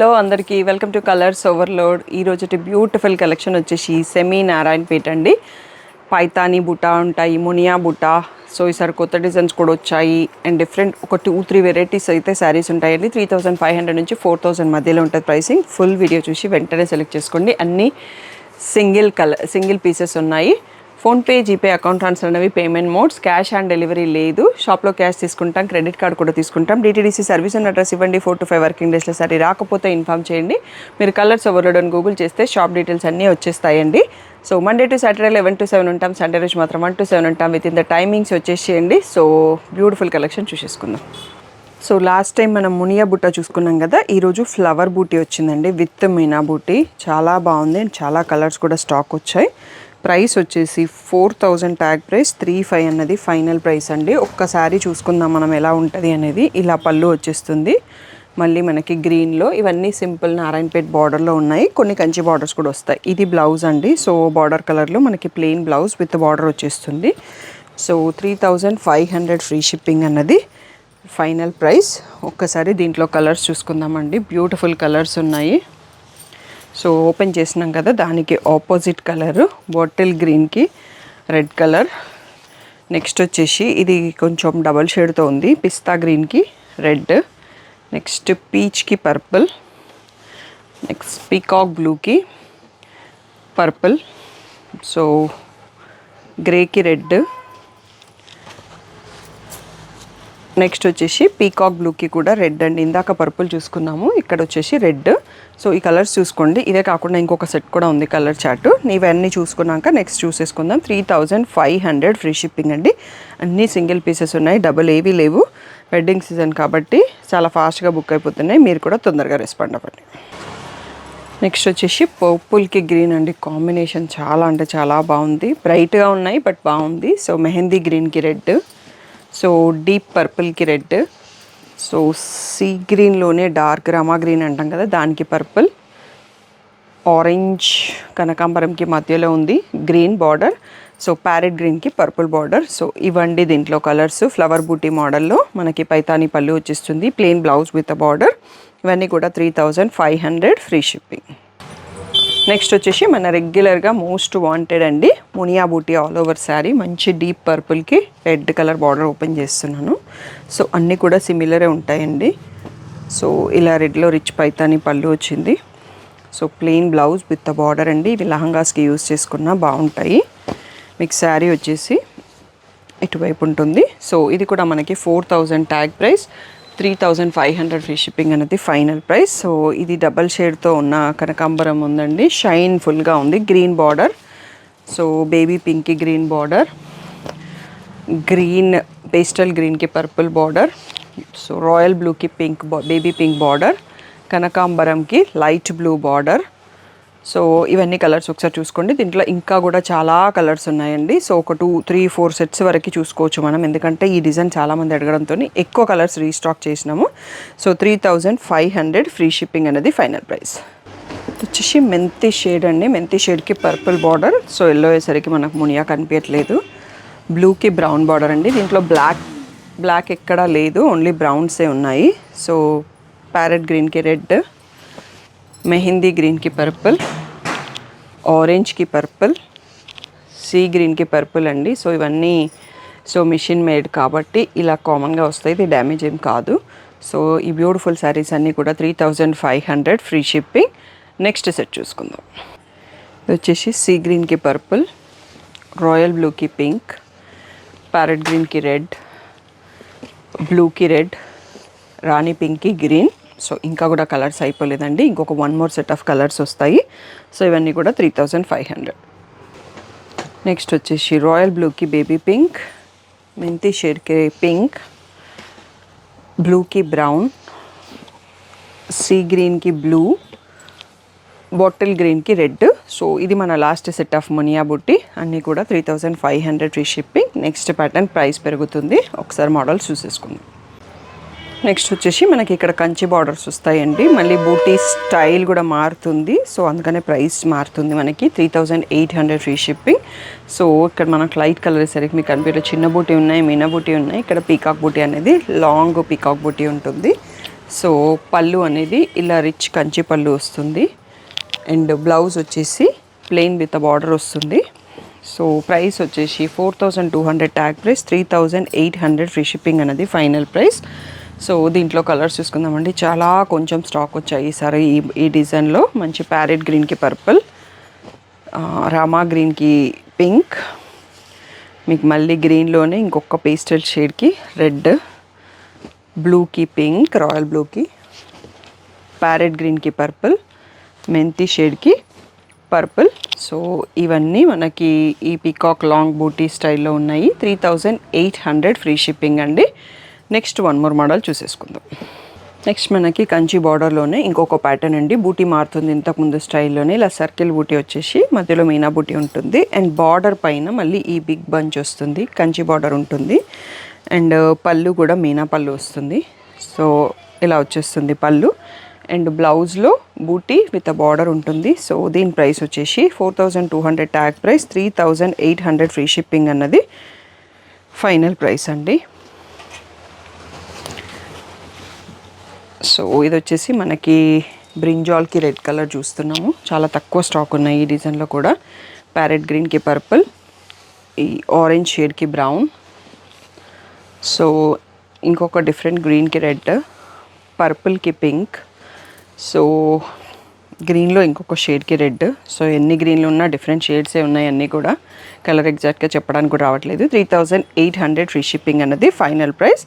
Hello అందరికీ welcome to colours overload. ఈరోజు beautiful collection వచ్చేసి సెమీ నారాయణపేట అండి. పైతానీ బుటా ఉంటాయి, మునియా బుటా. సో ఈసారి కొత్త డిజైన్స్ కూడా వచ్చాయి అండ్ డిఫరెంట్ ఒక 2-3 వెరైటీస్ అయితే శారీస్ ఉంటాయండి. 3500 నుంచి 4000 మధ్యలో ఉంటుంది ప్రైసింగ్. ఫుల్ వీడియో చూసి వెంటనే సెలెక్ట్ చేసుకోండి. అన్నీ సింగిల్ పీసెస్ ఉన్నాయి. ఫోన్పే, జీపే, అకౌంట్ ట్రాన్స్ఫర్ అనేవి payment modes. Cash on delivery లేదు. షాప్లో క్యాష్ తీసుకుంటాం, క్రెడిట్ కార్డ్ కూడా తీసుకుంటాం. డిటీడీసీ సర్వీస్ అండ్ అడ్రస్ ఇవ్వండి. 4 to 5 వర్కింగ్ డేస్లో సరే రాకపోతే ఇన్ఫామ్ చేయండి. మీరు కలర్స్ ఓవర్లోడ్ అని గూగుల్ చేస్తే షాప్ డీటెయిల్స్ అన్నీ వచ్చేస్తాయండి. So Monday to Saturday 11 to 7 ఉంటాం. సండే రోజు మాత్రం 1 to 7 ఉంటాం. విత్ ఇన్ ద టైమింగ్స్ వచ్చేసేయండి. సో బ్యూటిఫుల్ కలెక్షన్ చూసేసుకుందాం. సో లాస్ట్ టైం మనం మునియా బుట్ట చూసుకున్నాం కదా, ఈరోజు ఫ్లవర్ బూటీ వచ్చిందండి విత్ మీనా బూటీ. చాలా బాగుంది అండ్ చాలా కలర్స్ కూడా స్టాక్ వచ్చాయి. ప్రైస్ వచ్చేసి 4000 ట్యాగ్ ప్రైస్, 35 అన్నది ఫైనల్ ప్రైస్ అండి. ఒక్కసారి చూసుకుందాం మనం ఎలా ఉంటుంది అనేది. ఇలా పళ్ళు వచ్చేస్తుంది. మళ్ళీ మనకి గ్రీన్లో ఇవన్నీ సింపుల్ నారాయణపేట్ బార్డర్లో ఉన్నాయి. కొన్ని కంచి బార్డర్స్ కూడా వస్తాయి. ఇది బ్లౌజ్ అండి. సో బార్డర్ కలర్లో మనకి ప్లెయిన్ బ్లౌజ్ విత్ బార్డర్ వచ్చేస్తుంది. సో 3500 ఫ్రీ షిప్పింగ్ అన్నది ఫైనల్ ప్రైస్. ఒక్కసారి దీంట్లో కలర్స్ చూసుకుందామండి. బ్యూటిఫుల్ కలర్స్ ఉన్నాయి. సో ఓపెన్ చేసినాం కదా, దానికి ఆపోజిట్ కలరు బాటిల్ గ్రీన్కి రెడ్ కలర్. నెక్స్ట్ వచ్చేసి ఇది కొంచెం డబల్ షేడ్తో ఉంది. పిస్తా గ్రీన్కి రెడ్, నెక్స్ట్ పీచ్కి పర్పుల్, నెక్స్ట్ పీకాక్ బ్లూకి పర్పుల్, సో గ్రేకి రెడ్, నెక్స్ట్ వచ్చేసి పీకాక్ బ్లూకి కూడా రెడ్ అండి. ఇందాక పర్పుల్ చూసుకున్నాము, ఇక్కడ వచ్చేసి రెడ్. సో ఈ కలర్స్ చూసుకోండి. ఇదే కాకుండా ఇంకొక సెట్ కూడా ఉంది కలర్ చార్ట్. ఇవన్నీ చూసుకున్నాక నెక్స్ట్ చూసేసుకుందాం. 3500 ఫ్రీ షిప్పింగ్ అండి. అన్నీ సింగిల్ పీసెస్ ఉన్నాయి, డబుల్ ఏవి లేవు. వెడ్డింగ్ సీజన్ కాబట్టి చాలా ఫాస్ట్గా బుక్ అయిపోతున్నాయి. మీరు కూడా తొందరగా రెస్పాండ్ అవ్వండి. నెక్స్ట్ వచ్చేసి పర్పుల్కి గ్రీన్ అండి. కాంబినేషన్ చాలా అంటే చాలా బాగుంది. బ్రైట్గా ఉన్నాయి బట్ బాగుంది. సో మెహందీ గ్రీన్కి రెడ్, సో డీప్ పర్పుల్కి రెడ్, సో సీ గ్రీన్లోనే డార్క్ రామా గ్రీన్ అంటాం కదా, దానికి పర్పుల్, ఆరెంజ్ కనకాంబరంకి మధ్యలో ఉంది గ్రీన్ బార్డర్, సో ప్యారెట్ గ్రీన్కి పర్పుల్ బార్డర్. సో ఇవ్వండి దీంట్లో కలర్స్. ఫ్లవర్ బూటీ మోడల్లో మనకి పైతానీ పళ్ళు వచ్చేస్తుంది, ప్లెయిన్ బ్లౌజ్ విత్ బార్డర్. ఇవన్నీ కూడా 3500 ఫ్రీ షిప్పింగ్. నెక్స్ట్ వచ్చేసి మన రెగ్యులర్గా మోస్ట్ వాంటెడ్ అండి, మునియా బూటీ ఆల్ ఓవర్ శారీ. మంచి డీప్ పర్పుల్కి రెడ్ కలర్ బార్డర్ ఓపెన్ చేస్తున్నాను. సో అన్నీ కూడా సిమిలరే ఉంటాయండి. సో ఇలా రెడ్లో రిచ్ పైతానీ పళ్ళు వచ్చింది. So plain blouse with the border అండి. ఇవి లహంగాస్కి యూజ్ చేసుకున్నా బాగుంటాయి. మీకు శారీ వచ్చేసి ఇటువైపు ఉంటుంది. సో ఇది కూడా మనకి 4000 ట్యాగ్ ప్రైస్, 3500 ఫ్రీ షిప్పింగ్ అనేది ఫైనల్ ప్రైస్. సో ఇది డబల్ షేడ్తో ఉన్న కనకాంబరం ఉందండి. షైన్ ఫుల్గా ఉంది. గ్రీన్ బార్డర్, సో బేబీ పింక్కి గ్రీన్ బార్డర్, గ్రీన్ పేస్టల్ గ్రీన్కి పర్పుల్ బార్డర్, సో రాయల్ బ్లూకి పింక్ బేబీ పింక్ బార్డర్, కనకాంబరంకి లైట్ బ్లూ బార్డర్. సో ఇవన్నీ కలర్స్ ఒకసారి చూసుకోండి. దీంట్లో ఇంకా కూడా చాలా కలర్స్ ఉన్నాయండి. సో ఒక 2-3-4 సెట్స్ వరకు చూసుకోవచ్చు మనం, ఎందుకంటే ఈ డిజైన్ చాలామంది అడగడంతో ఎక్కువ కలర్స్ రీస్టాక్ చేసినాము. సో 3500 ఫ్రీ షిప్పింగ్ అనేది ఫైనల్ ప్రైస్. వచ్చేసి మెంతి షేడ్ అండి. మెంతి షేడ్కి పర్పుల్ బార్డర్. సో ఎల్లో అయ్యేసరికి మనకు మునియా కనిపించట్లేదు. బ్లూకి బ్రౌన్ బార్డర్ అండి. దీంట్లో బ్లాక్ ఎక్కడా లేదు, ఓన్లీ బ్రౌన్సే ఉన్నాయి. సో ప్యారెట్ గ్రీన్కి రెడ్, మెహందీ గ్రీన్కి పర్పుల్, ఆరెంజ్కి పర్పుల్, సీ గ్రీన్కి పర్పుల్ అండి. సో ఇవన్నీ మిషన్ మేడ్ కాబట్టి ఇలా కామన్గా వస్తాయి, ఇది డ్యామేజ్ ఏం కాదు. సో ఈ బ్యూటిఫుల్ శారీస్ అన్నీ కూడా 3500 ఫ్రీ షిప్పింగ్. నెక్స్ట్ సెట్ చూసుకుందాం. ఇది వచ్చేసి సీ గ్రీన్కి పర్పుల్, రాయల్ బ్లూకి పింక్, ప్యారెట్ గ్రీన్కి రెడ్, బ్లూకి రెడ్, రాణి పింక్కి గ్రీన్. సో ఇంకా కూడా కలర్స్ అయిపోలేదండి, ఇంకొక 1 more సెట్ ఆఫ్ కలర్స్ వస్తాయి. సో ఇవన్నీ కూడా 3500. నెక్స్ట్ వచ్చేసి రాయల్ బ్లూకి బేబీ పింక్, మెంతి షేడ్కి పింక్, బ్లూకి బ్రౌన్, సీ గ్రీన్కి బ్లూ, బాటిల్ గ్రీన్కి రెడ్. సో ఇది మన లాస్ట్ సెట్ ఆఫ్ మునియా బుట్టి. అన్నీ కూడా 3500 free shipping. Next pattern price పెరుగుతుంది, ఒకసారి మోడల్ చూసేసుకుందాం. నెక్స్ట్ వచ్చేసి మనకి ఇక్కడ కంచి బార్డర్స్ వస్తాయండి. మళ్ళీ బూటీ స్టైల్ కూడా మారుతుంది. సో అందుకనే ప్రైస్ మారుతుంది మనకి. 3800 ఫ్రీ షిప్పింగ్. సో ఇక్కడ మనకు లైట్ కలర్ సరికి మీకు కనిపించే చిన్న బూటీ ఉన్నాయి, మీనా బూటీ ఉన్నాయి. ఇక్కడ పీకాక్ బూటీ అనేది లాంగ్ పీకాక్ బూటీ ఉంటుంది. సో పళ్ళు అనేది ఇలా రిచ్ కంచి పళ్ళు వస్తుంది. అండ్ బ్లౌజ్ వచ్చేసి ప్లెయిన్ విత్ బార్డర్ వస్తుంది. సో ప్రైస్ వచ్చేసి 4200 ట్యాగ్ ప్రైస్, 3800 ఫ్రీ షిప్పింగ్ అనేది ఫైనల్ ప్రైస్. సో దీంట్లో కలర్స్ చూసుకుందామండి. చాలా కొంచెం స్టాక్ వచ్చాయి ఈసారి ఈ డిజైన్లో. మంచి ప్యారెట్ గ్రీన్కి పర్పుల్, రామా గ్రీన్కి పింక్, మీకు మళ్ళీ గ్రీన్లోనే ఇంకొక పేస్టల్ షేడ్కి రెడ్, బ్లూకి పింక్, రాయల్ బ్లూకి, ప్యారెట్ గ్రీన్కి పర్పుల్, మెంతి షేడ్కి పర్పుల్. సో ఇవన్నీ మనకి ఈ పీకాక్ లాంగ్ బూటీ స్టైల్లో ఉన్నాయి. 3800 ఫ్రీ షిప్పింగ్ అండి. నెక్స్ట్ వన్ మోర్ మోడల్ చూసేసుకుందాం. నెక్స్ట్ మనకి కంచి బార్డర్లోనే ఇంకొక ప్యాటర్న్ అండి. బూటీ మారుతుంది ఇంతకుముందు స్టైల్లోనే. ఇలా సర్కిల్ బూటీ వచ్చేసి మధ్యలో మీనా బూటీ ఉంటుంది. అండ్ బార్డర్ పైన మళ్ళీ ఈ బిగ్ బంచ్ వస్తుంది, కంచి బార్డర్ ఉంటుంది. అండ్ పళ్ళు కూడా మీనా పళ్ళు వస్తుంది. సో ఇలా వచ్చేస్తుంది పళ్ళు. అండ్ బ్లౌజ్లో బూటీ విత్ బార్డర్ ఉంటుంది. సో దీని ప్రైస్ వచ్చేసి 4200 ట్యాగ్ ప్రైస్, 3800 ఫ్రీ షిప్పింగ్ అన్నది ఫైనల్ ప్రైస్ అండి. సో ఇది వచ్చేసి మనకి బ్రింజాల్కి రెడ్ కలర్ చూస్తున్నాము. చాలా తక్కువ స్టాక్ ఉన్నాయి ఈ డిజైన్లో కూడా. ప్యారెట్ గ్రీన్కి పర్పుల్, ఈ ఆరెంజ్ షేడ్కి బ్రౌన్, సో ఇంకొక డిఫరెంట్ గ్రీన్కి రెడ్, పర్పుల్కి పింక్, సో గ్రీన్లో ఇంకొక షేడ్కి రెడ్. సో ఎన్ని గ్రీన్లు ఉన్నా డిఫరెంట్ షేడ్సే ఉన్నాయి అన్నీ కూడా. కలర్ ఎగ్జాక్ట్గా చెప్పడానికి కూడా రావట్లేదు. 3800 ఫ్రీ షిప్పింగ్ అన్నది ఫైనల్ ప్రైస్.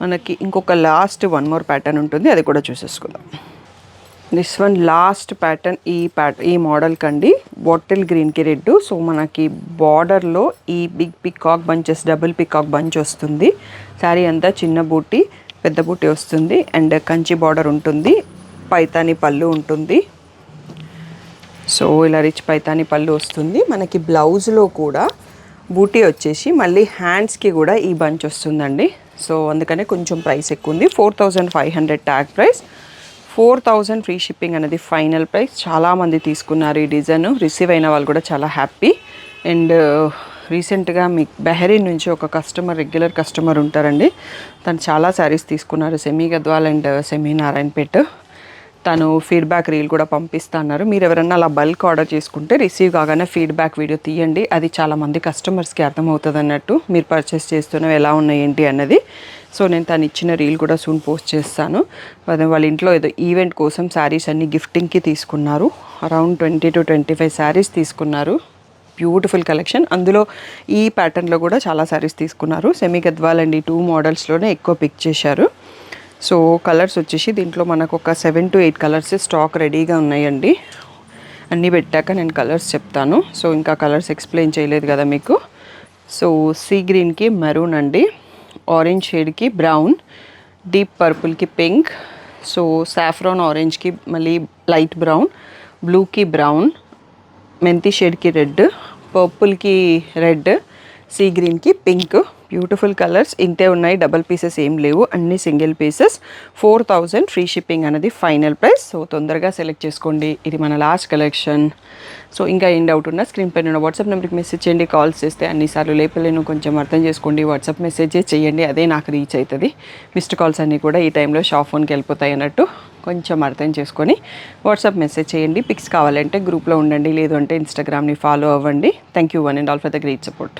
మనకి ఇంకొక లాస్ట్ వన్ మోర్ ప్యాటర్న్ ఉంటుంది, అది కూడా చూసేసుకుందాం. This one last pattern. ఈ మోడల్ కండి బాటిల్ గ్రీన్కి రెడ్. సో మనకి బార్డర్లో ఈ big peacock bunches, double peacock bunch వస్తుంది. శారీ అంతా చిన్న బూటీ పెద్ద బూటీ వస్తుంది. అండ్ కంచి బార్డర్ ఉంటుంది, పైతాని పళ్ళు ఉంటుంది. సో ఇలా రిచ్ పైతాని పళ్ళు వస్తుంది. మనకి బ్లౌజ్లో కూడా బూటీ వచ్చేసి మళ్ళీ హ్యాండ్స్కి కూడా ఈ బంచ్ వస్తుందండి. సో అందుకనే కొంచెం ప్రైస్ ఎక్కువ ఉంది. 4500 ట్యాగ్ ప్రైస్, 4000 ఫ్రీ షిప్పింగ్ అనేది ఫైనల్ ప్రైస్. చాలామంది తీసుకున్నారు ఈ డిజైన్. రిసీవ్ అయిన వాళ్ళు కూడా చాలా హ్యాపీ. అండ్ రీసెంట్గా మీకు బెహరీన్ నుంచి ఒక కస్టమర్, రెగ్యులర్ కస్టమర్ ఉంటారండి. తను చాలా శారీస్ తీసుకున్నారు, semi Gadwal and semi Narayanpet. తను ఫీడ్బ్యాక్ రీల్ కూడా పంపిస్తా అన్నారు. మీరు ఎవరన్నా అలా బల్క్ ఆర్డర్ చేసుకుంటే రిసీవ్ కాగానే ఫీడ్బ్యాక్ వీడియో తీయండి. అది చాలామంది కస్టమర్స్కి అర్థమవుతుంది అన్నట్టు, మీరు పర్చేస్ చేస్తున్నవి ఎలా ఉన్నాయి ఏంటి అన్నది. సో నేను తను ఇచ్చిన రీల్ కూడా సూన్ పోస్ట్ చేస్తాను. వాళ్ళ ఇంట్లో ఏదో ఈవెంట్ కోసం శారీస్ అన్ని గిఫ్టింగ్కి తీసుకున్నారు. అరౌండ్ 20 to 25 శారీస్ తీసుకున్నారు. Beautiful collection. అందులో ఈ ప్యాటర్న్లో కూడా చాలా శారీస్ తీసుకున్నారు. సెమీ గద్వాల్ అండ్ ఈ 2 మోడల్స్లోనే ఎక్కువ పిక్ చేశారు. సో కలర్స్ వచ్చేసి దీంట్లో మనకు ఒక 7 to 8 కలర్స్ స్టాక్ రెడీగా ఉన్నాయండి. అన్నీ పెట్టాక నేను కలర్స్ చెప్తాను. సో ఇంకా కలర్స్ ఎక్స్ప్లెయిన్ చేయలేదు కదా మీకు. సో సీ గ్రీన్కి మెరూన్ అండి, ఆరెంజ్ షేడ్కి బ్రౌన్, డీప్ పర్పుల్కి పింక్, సో సాఫ్రాన్ ఆరెంజ్కి మళ్ళీ లైట్ బ్రౌన్, బ్లూకి బ్రౌన్, మెంతి షేడ్కి రెడ్, పర్పుల్కి రెడ్, సీ గ్రీన్కి పింక్. బ్యూటిఫుల్ కలర్స్ ఇంతే ఉన్నాయి. డబల్ పీసెస్ ఏం లేవు, అన్ని సింగిల్ పీసెస్. 4000 ఫ్రీ షిప్పింగ్ అనేది ఫైనల్ ప్రైస్. సో తొందరగా సెలెక్ట్ చేసుకోండి. ఇది మన లాస్ట్ కలెక్షన్. సో ఇంకా ఏం డౌట్ ఉన్నా స్క్రీన్ పైన ఉన్న వాట్సాప్ నెంబర్కి మెసేజ్ చేయండి. కాల్స్ చేస్తే అన్నిసార్లు లేపలేను, కొంచెం అర్థం చేసుకోండి. వాట్సాప్ మెసేజే చేయండి, అదే నాకు రీచ్ అవుతుంది. మిస్డ్ కాల్స్ అన్నీ కూడా ఈ టైంలో షాప్ ఫోన్కి వెళ్ళిపోతాయి అన్నట్టు కొంచెం అర్థం చేసుకొని వాట్సాప్ మెసేజ్ చేయండి. పిక్స్ కావాలంటే గ్రూప్లో ఉండండి, లేదు అంటే ఇన్స్టాగ్రామ్ని ఫాలో అవ్వండి. Thank you one and all for the great support.